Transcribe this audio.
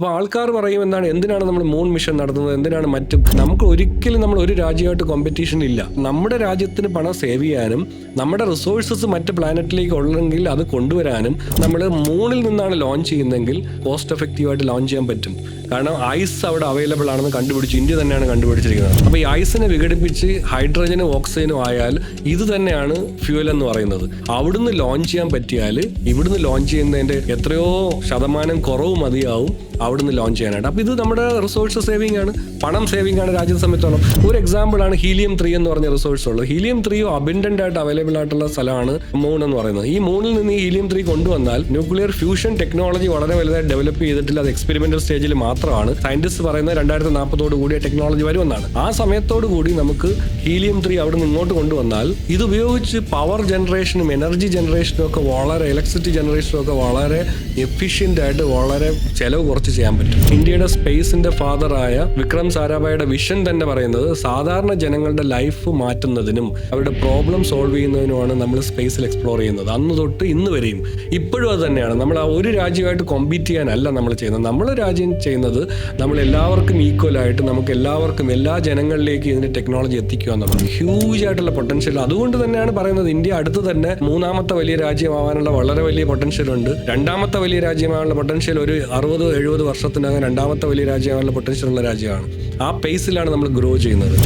അപ്പോൾ ആൾക്കാർ പറയും എന്തിനാണ് നമ്മൾ മൂൺ മിഷൻ നടത്തുന്നത്, എന്തിനാണ് നമുക്ക് ഒരിക്കലും നമ്മൾ ഒരു രാജ്യമായിട്ട് കോമ്പറ്റീഷൻ ഇല്ല. നമ്മുടെ രാജ്യത്തിന് പണം സേവ് ചെയ്യാനും നമ്മുടെ റിസോഴ്സസ് മറ്റ് പ്ലാനറ്റിലേക്ക് ഉള്ളെങ്കിൽ അത് കൊണ്ടുവരാനും നമ്മൾ മൂണിൽ നിന്നാണ് ലോഞ്ച് ചെയ്യുന്നതെങ്കിൽ കോസ്റ്റ് എഫക്റ്റീവായിട്ട് ലോഞ്ച് ചെയ്യാൻ പറ്റും. കാരണം ഐസ് അവിടെ അവൈലബിൾ ആണെന്ന് കണ്ടുപിടിച്ചു, ഇന്ത്യ തന്നെയാണ് കണ്ടുപിടിച്ചിരിക്കുന്നത്. അപ്പോൾ ഈ ഐസിനെ വിഘടിപ്പിച്ച് ഹൈഡ്രജനും ഓക്സിജനും ആയാൽ ഇത് തന്നെയാണ് ഫ്യൂവൽ എന്ന് പറയുന്നത്. അവിടുന്ന് ലോഞ്ച് ചെയ്യാൻ പറ്റിയാൽ ഇവിടുന്ന് ലോഞ്ച് ചെയ്യുന്നതിൻ്റെ എത്രയോ ശതമാനം കുറവ് മതിയാവും അവിടുന്ന് ലോഞ്ച് ചെയ്യാനായിട്ട്. അപ്പോൾ ഇത് നമ്മുടെ റിസോഴ്സ് സേവിംഗ് ആണ്, പണം സേവിംഗ് ആണ് രാജ്യത്തെ സംബന്ധിച്ചോളം. ഒരു എക്സാമ്പിളാണ് ഹീലിയം 3 എന്ന് പറഞ്ഞ റിസോഴ്സ് ഉള്ളത്. ഹീലിയം 3 അബൻഡന്റ് ആയിട്ട് അവൈലബിൾ ആയിട്ടുള്ള സ്ഥലമാണ് മൂൺ എന്ന് പറയുന്നത്. ഈ മൂണിൽ നിന്ന് ഈ ഹീലിയം 3 കൊണ്ടുവന്നാൽ ന്യൂക്ലിയർ ഫ്യൂഷൻ ടെക്നോളജി വളരെ വലുതായി ഡെവലപ്പ് ചെയ്തിട്ടില്ല, അത് എക്സ്പെരിമെന്റൽ സ്റ്റേജിൽ മാത്രമാണ്. സയന്റിസ്റ്റ് പറയുന്നത് 2040 കൂടി ടെക്നോളജി വരുമെന്നാണ്. ആ സമയത്തോടു കൂടി നമുക്ക് ഹീലിയം 3 അവിടെ നിന്ന് ഇങ്ങോട്ട് കൊണ്ടുവന്നാൽ ഇത് ഉപയോഗിച്ച് പവർ ജനറേഷനും എനർജി ജനറേഷനും ഒക്കെ വളരെ, ഇലക്ട്രിസിറ്റി ജനറേഷനും ഒക്കെ വളരെ എഫിഷ്യന്റ് ആയിട്ട് വളരെ ചെലവ് കുറച്ച് ചെയ്യാൻ പറ്റും. ഇന്ത്യയുടെ സ്പേസിന്റെ ഫാദറായ വിക്രം സാരാഭായുടെ വിഷൻ തന്നെ പറയുന്നത് സാധാരണ ജനങ്ങളുടെ ലൈഫ് മാറ്റുന്നതിനും അവരുടെ പ്രോബ്ലം സോൾവ് ചെയ്യുന്നതിനുമാണ് നമ്മൾ സ്പേസിൽ എക്സ്പ്ലോർ ചെയ്യുന്നത്. അന്ന് തൊട്ട് ഇന്ന് വരെയും ഇപ്പോഴും അത് തന്നെയാണ്. നമ്മൾ ആ ഒരു രാജ്യമായിട്ട് കോമ്പീറ്റ് ചെയ്യാനല്ല നമ്മൾ ചെയ്യുന്നത്. നമ്മൾ രാജ്യം ചെയ്യുന്നത് നമ്മൾ എല്ലാവർക്കും ഈക്വലായിട്ട് നമുക്ക് എല്ലാവർക്കും എല്ലാ ജനങ്ങളിലേക്ക് ഇതിന്റെ ടെക്നോളജി എത്തിക്കുക എന്നുള്ളത് ഹ്യൂജ് ആയിട്ടുള്ള പൊട്ടൻഷ്യൽ. അതുകൊണ്ട് തന്നെയാണ് പറയുന്നത് ഇന്ത്യ അടുത്ത് തന്നെ 3ാമത്തെ വലിയ രാജ്യമാവാനുള്ള വളരെ വലിയ പൊട്ടൻഷ്യൽ ഉണ്ട്. 2ാമത്തെ വലിയ രാജ്യമാവാനുള്ള പൊട്ടൻഷ്യൽ ഒരു 60-70 വർഷത്തിനകം 2ാമത്തെ വലിയ രാജ്യമാവാനുള്ള പൊട്ടൻഷ്യൽ ഉള്ള രാജ്യമാണ്. ആ പേസിലാണ് നമ്മൾ ഗ്രോ ചെയ്യുന്നത്.